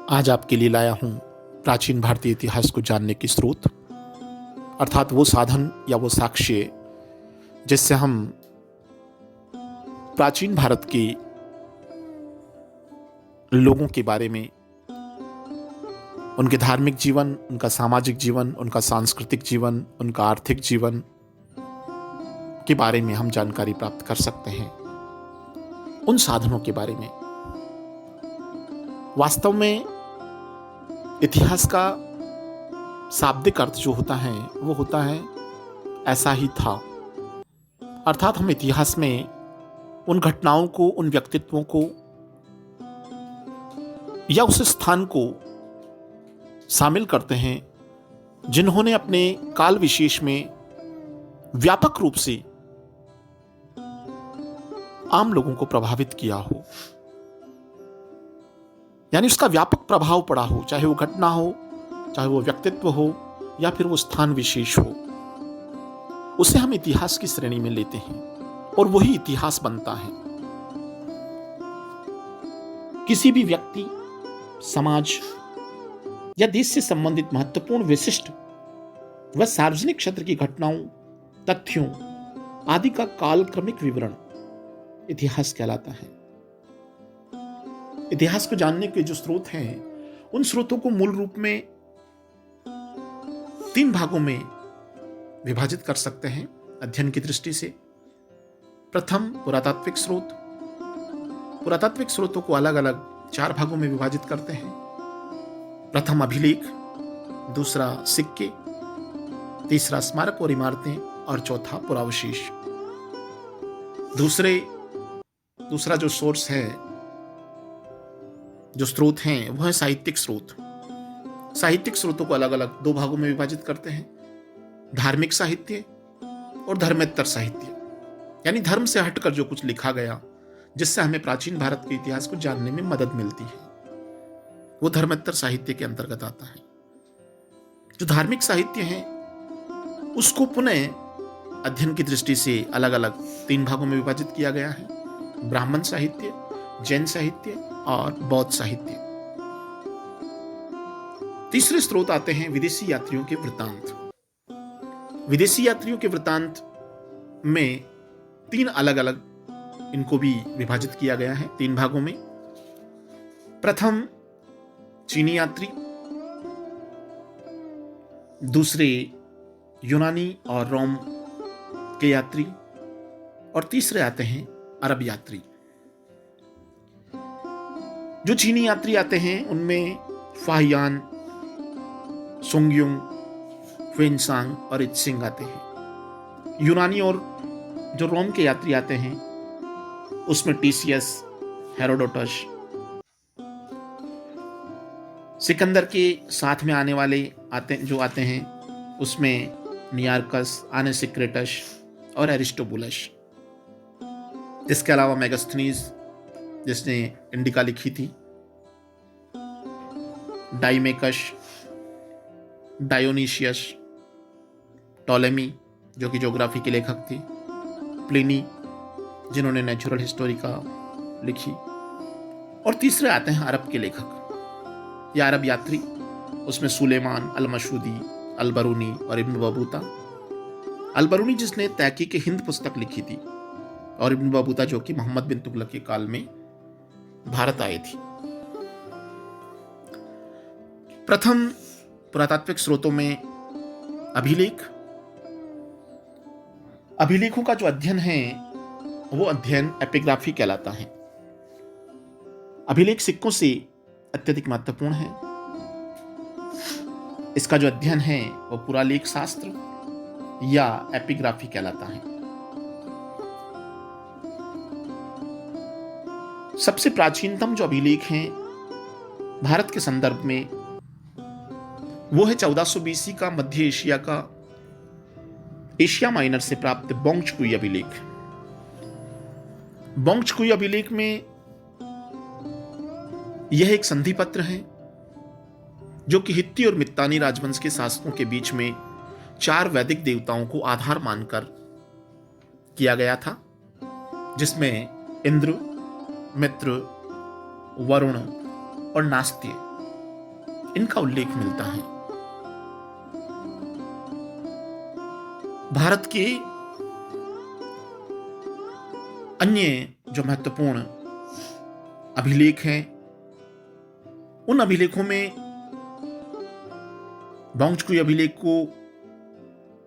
आज आपके लिए लाया हूं प्राचीन भारतीय इतिहास को जानने की स्रोत, अर्थात वो साधन या वो साक्ष्य जिससे हम प्राचीन भारत के लोगों के बारे में, उनके धार्मिक जीवन, उनका सामाजिक जीवन, उनका सांस्कृतिक जीवन, उनका आर्थिक जीवन के बारे में हम जानकारी प्राप्त कर सकते हैं। उन साधनों के बारे में वास्तव में इतिहास का शाब्दिक अर्थ जो होता है वो होता है ऐसा ही था। अर्थात हम इतिहास में उन घटनाओं को, उन व्यक्तित्वों को या उस स्थान को शामिल करते हैं जिन्होंने अपने काल विशेष में व्यापक रूप से आम लोगों को प्रभावित किया हो, यानी उसका व्यापक प्रभाव पड़ा हो, चाहे वो घटना हो, चाहे वो व्यक्तित्व हो या फिर वो स्थान विशेष हो। उसे हम इतिहास की श्रेणी में लेते हैं और वही इतिहास बनता है। किसी भी व्यक्ति, समाज या देश से संबंधित महत्वपूर्ण, विशिष्ट व सार्वजनिक क्षेत्र की घटनाओं, तथ्यों आदि का कालक्रमिक विवरण इतिहास कहलाता है। इतिहास को जानने के जो स्रोत हैं, उन स्रोतों को मूल रूप में 3 भागों में विभाजित कर सकते हैं अध्ययन की दृष्टि से। प्रथम, पुरातात्विक स्रोत। पुरातात्विक स्रोतों को अलग अलग 4 भागों में विभाजित करते हैं। प्रथम अभिलेख, दूसरा सिक्के, तीसरा स्मारक और इमारतें और चौथा पुरावशेष। दूसरा जो सोर्स है, जो स्रोत हैं, वो है साहित्यिक स्रोत। साहित्यिक स्रोतों को अलग अलग 2 भागों में विभाजित करते हैं, धार्मिक साहित्य और धर्मेत्तर साहित्य। यानी धर्म से हटकर जो कुछ लिखा गया जिससे हमें प्राचीन भारत के इतिहास को जानने में मदद मिलती है, वो धर्मेत्तर साहित्य के अंतर्गत आता है। जो धार्मिक साहित्य है उसको पुनः अध्ययन की दृष्टि से अलग अलग 3 भागों में विभाजित किया गया है, ब्राह्मण साहित्य, जैन साहित्य और बौद्ध साहित्य। तीसरे स्रोत आते हैं विदेशी यात्रियों के वृत्तांत। विदेशी यात्रियों के वृत्तांत में 3 अलग अलग इनको भी विभाजित किया गया है 3 भागों में। प्रथम चीनी यात्री, दूसरे यूनानी और रोम के यात्री और तीसरे आते हैं अरब यात्री। जो चीनी यात्री आते हैं उनमें फाहियान, सुंगयुंग, ह्वेनसांग और इत्सिंग आते हैं। यूनानी और जो रोम के यात्री आते हैं उसमें टीसियस, हेरोडोटस। सिकंदर के साथ में आने वाले आते हैं उसमें नियार्कस, आनेसिक्रेटस और एरिस्टोबुलस। इसके अलावा मेगास्थनीज जिसने इंडिका लिखी थी, डाइमेकस, डायोनीशियस, टॉलेमी जो कि ज्योग्राफी के लेखक थे, प्लिनी जिन्होंने नेचुरल हिस्टोरी का लिखी, और तीसरे आते हैं अरब के लेखक या अरब यात्री। उसमें सुलेमान, अल-मशूदी, अल-बरूनी और इब्न बतूता। अल-बरूनी जिसने तहकीक हिंद पुस्तक लिखी थी और इब्न बतूता जो कि मोहम्मद बिन तुगलक के काल में भारत आए थे। प्रथम पुरातात्विक स्रोतों में अभिलेख। अभिलेखों का जो अध्ययन है वो अध्ययन एपिग्राफी कहलाता है। अभिलेख सिक्कों से अत्यधिक महत्वपूर्ण है। इसका जो अध्ययन है वो पुरालेख शास्त्र या एपिग्राफी कहलाता है। सबसे प्राचीनतम जो अभिलेख हैं भारत के संदर्भ में वो है 1400 BC का मध्य एशिया का एशिया माइनर से प्राप्त बोंगचकुई अभिलेख। बोंगचकुई अभिलेख में यह एक संधि पत्र है जो कि हित्ती और मित्तानी राजवंश के शासकों के बीच में 4 वैदिक देवताओं को आधार मानकर किया गया था, जिसमें इंद्र, मित्र, वरुण और नास्त्य इनका उल्लेख मिलता है। भारत के अन्य जो महत्वपूर्ण अभिलेख हैं, उन अभिलेखों में बौंगचकुई अभिलेख को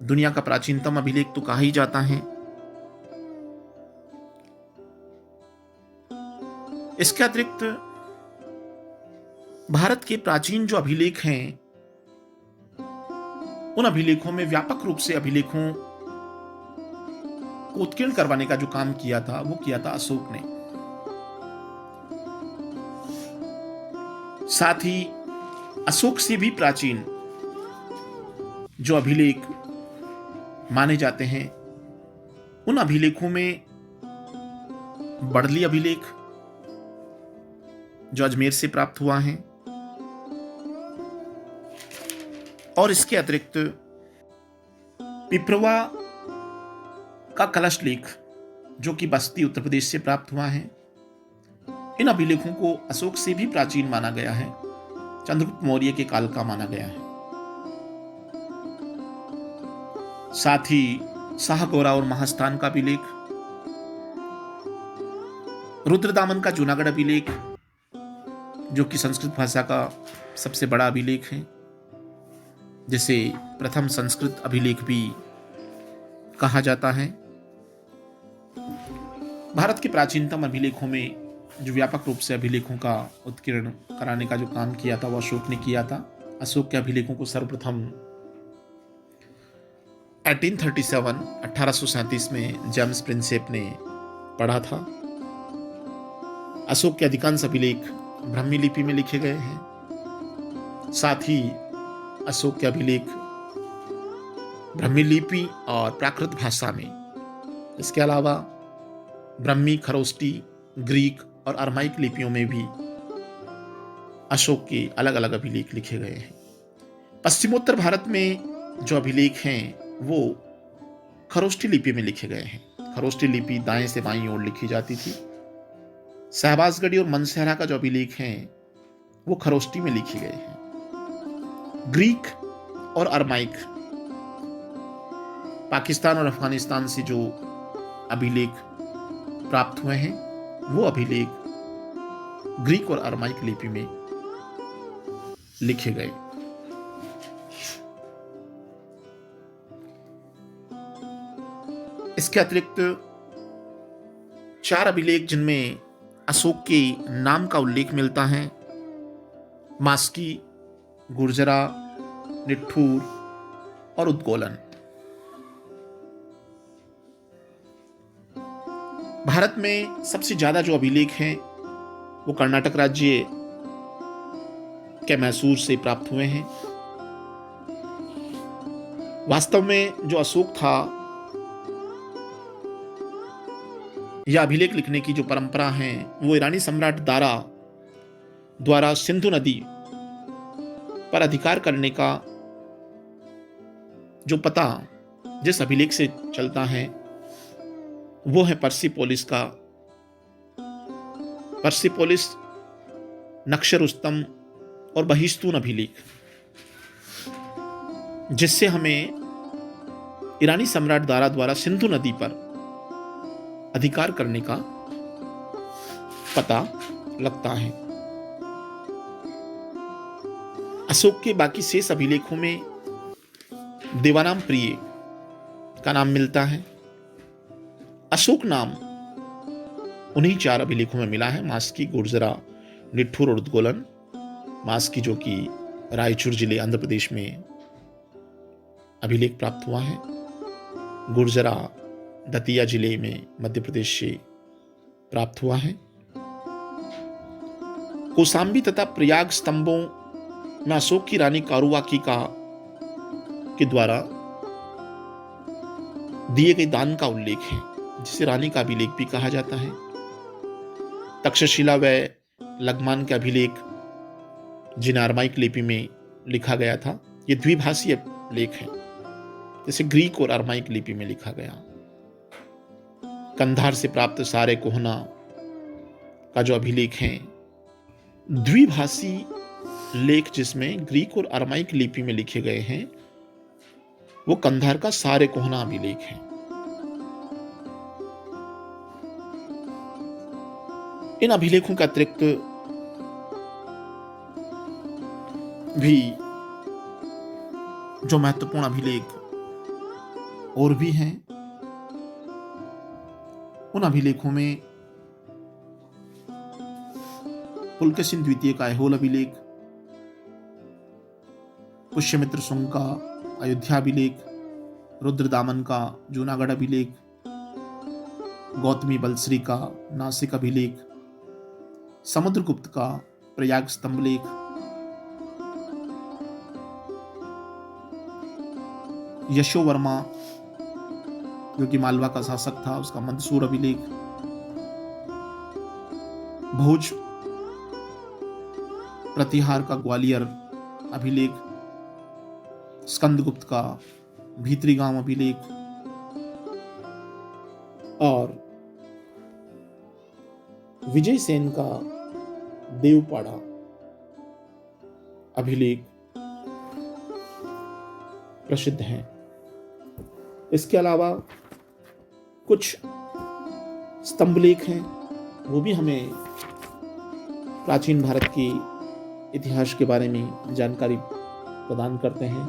दुनिया का प्राचीनतम अभिलेख तो कहा ही जाता है। इसके अतिरिक्त भारत के प्राचीन जो अभिलेख हैं, उन अभिलेखों में व्यापक रूप से अभिलेखों को उत्कीर्ण करवाने का जो काम किया था वो किया था अशोक ने। साथ ही अशोक से भी प्राचीन जो अभिलेख माने जाते हैं, उन अभिलेखों में बड़ली अभिलेख जो अजमेर से प्राप्त हुआ है, और इसके अतिरिक्त पिपरवा का कलश लेख जो कि बस्ती उत्तर प्रदेश से प्राप्त हुआ है। इन अभिलेखों को अशोक से भी प्राचीन माना गया है, चंद्रगुप्त मौर्य के काल का माना गया है। साथ ही शाहगौरा और महास्थान का अभिलेख, रुद्रदामन का जूनागढ़ अभिलेख जो कि संस्कृत भाषा का सबसे बड़ा अभिलेख है, जिसे प्रथम संस्कृत अभिलेख भी कहा जाता है। भारत के प्राचीनतम अभिलेखों में जो व्यापक रूप से अभिलेखों का उत्कीर्ण कराने का जो काम किया था वो अशोक ने किया था। अशोक के अभिलेखों को सर्वप्रथम 1837 में जेम्स प्रिंसेप ने पढ़ा था। अशोक के अधिकांश अभिलेख ब्राह्मी लिपि में लिखे गए हैं। साथ ही अशोक के अभिलेख ब्राह्मी लिपि और प्राकृत भाषा में, इसके अलावा ब्राह्मी, खरोष्टी, ग्रीक और अरमाइक लिपियों में भी अशोक के अलग अलग अभिलेख लिखे गए हैं। पश्चिमोत्तर भारत में जो अभिलेख हैं वो खरोष्टी लिपि में लिखे गए हैं। खरोष्टी लिपि दाएं से बाईं ओर लिखी जाती थी। शहबाजगढ़ी और मनसेहरा का जो अभिलेख हैं वो खरोष्टी में लिखे गए हैं। ग्रीक और अरमाइक, पाकिस्तान और अफगानिस्तान से जो अभिलेख प्राप्त हुए हैं वो अभिलेख ग्रीक और अरमाइक लिपि में लिखे गए। इसके अतिरिक्त 4 अभिलेख जिनमें अशोक के नाम का उल्लेख मिलता है, मास्की, गुर्जरा, निट्ठूर और उद्गोलन। भारत में सबसे ज्यादा जो अभिलेख हैं वो कर्नाटक राज्य के मैसूर से प्राप्त हुए हैं। वास्तव में जो अशोक था, यह अभिलेख लिखने की जो परंपरा है वो ईरानी सम्राट दारा द्वारा सिंधु नदी पर अधिकार करने का जो पता जिस अभिलेख से चलता है वो है पर्सिपोलिस, नक्शरुस्तम और बहिस्तून अभिलेख, जिससे हमें ईरानी सम्राट दारा द्वारा सिंधु नदी पर अधिकार करने का पता लगता है। अशोक के बाकी शेष अभिलेखों में देवानाम प्रिय का नाम मिलता है। अशोक नाम उन्हीं 4 अभिलेखों में मिला है, मास्की, गुर्जरा, निट्ठूर और उद्गोलन। मास्की जो कि रायचूर जिले आंध्र प्रदेश में अभिलेख प्राप्त हुआ है, गुर्जरा दतिया जिले में मध्य प्रदेश से प्राप्त हुआ है। कौसाम्बी तथा प्रयाग स्तंभों में अशोक की रानी कारुवाकी के द्वारा दिए गए दान का उल्लेख है, जिसे रानी का अभिलेख भी कहा जाता है। तक्षशिला व लग्मान के अभिलेख जिन्हें अरमाइक लिपि में लिखा गया था, ये द्विभाषीय लेख हैं, जैसे ग्रीक और अरमाइक लिपि में लिखा गया। कंधार से प्राप्त सारे कोहना का जो अभिलेख हैं, द्विभाषी लेख जिसमें ग्रीक और अरमाइक लिपि में लिखे गए हैं वो कंधार का सारे कोहना अभिलेख है। इन अभिलेखों के अतिरिक्त भी जो महत्वपूर्ण अभिलेख और भी हैं, उन अभिलेखों में पुलकेशिन द्वितीय का ऐहोल अभिलेख, पुष्यमित्र सुंग का अयोध्या अभिलेख, रुद्रदामन का जूनागढ़ अभिलेख, गौतमी बलश्री का नासिक अभिलेख, समुद्रगुप्त का प्रयाग स्तंभलेख, यशोवर्मा जो कि मालवा का शासक था उसका मंदसूर अभिलेख, भोज प्रतिहार का ग्वालियर अभिलेख, स्कंदगुप्त का भीतरी गांव अभिलेख और विजय सेन का देवपाड़ा अभिलेख प्रसिद्ध हैं। इसके अलावा कुछ स्तंभलेख हैं, वो भी हमें प्राचीन भारत के इतिहास के बारे में जानकारी प्रदान करते हैं।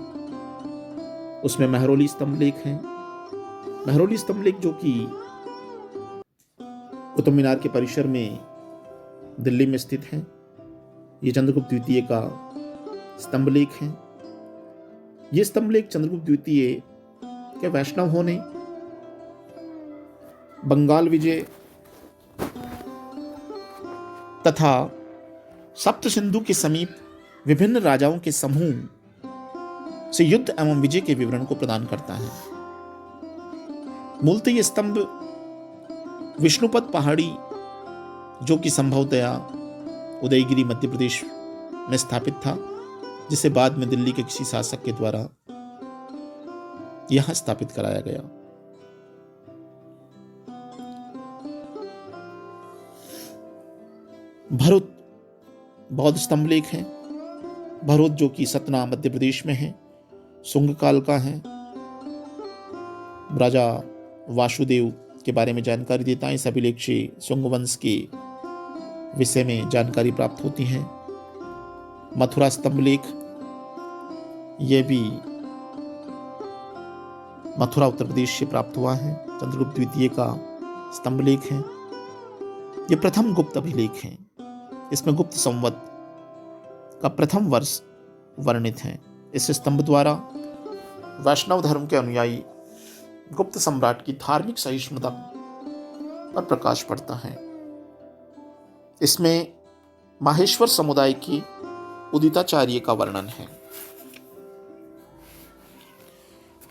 उसमें महरौली स्तंभलेख हैं। महरौली स्तंभलेख जो कि कुतुब मीनार के परिसर में दिल्ली में स्थित है, ये चंद्रगुप्त द्वितीय का स्तंभलेख है। ये स्तंभलेख चंद्रगुप्त द्वितीय के वैष्णव होने, बंगाल विजय तथा सप्त सिंधु के समीप विभिन्न राजाओं के समूह से युद्ध एवं विजय के विवरण को प्रदान करता है। मूलतः ये स्तंभ विष्णुपद पहाड़ी जो कि संभवतया उदयगिरी मध्य प्रदेश में स्थापित था, जिसे बाद में दिल्ली के किसी शासक के द्वारा यहां स्थापित कराया गया। भरूच बौद्ध स्तंभलेख है। भरूच जो कि सतना मध्य प्रदेश में है, सुंग काल का है। राजा वासुदेव के बारे में जानकारी देता है। इस अभिलेख से सुंग वंश के विषय में जानकारी प्राप्त होती है। मथुरा स्तंभलेख, यह भी मथुरा उत्तर प्रदेश से प्राप्त हुआ है। चंद्रगुप्त द्वितीय का स्तंभलेख है। यह प्रथम गुप्त अभिलेख है। इसमें गुप्त संवत का प्रथम वर्ष वर्णित है। इस स्तंभ द्वारा वैष्णव धर्म के अनुयायी गुप्त सम्राट की धार्मिक सहिष्णुता पर प्रकाश पड़ता है। इसमें माहेश्वर समुदाय की उदिताचार्य का वर्णन है।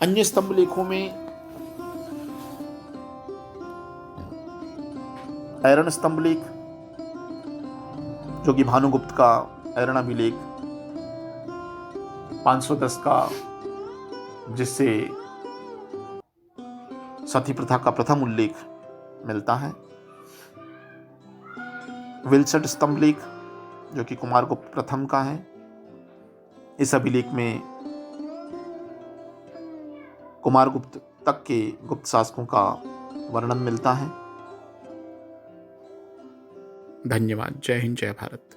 अन्य स्तंभलेखों में ऐरण स्तंभलेख जो कि भानुगुप्त का ऐरण अभिलेख 510 का, जिससे सती प्रथा का प्रथम उल्लेख मिलता है। विलसट स्तंभलेख जो कि कुमारगुप्त प्रथम का है। इस अभिलेख में कुमारगुप्त तक के गुप्त शासकों का वर्णन मिलता है। धन्यवाद। जय हिंद, जय भारत।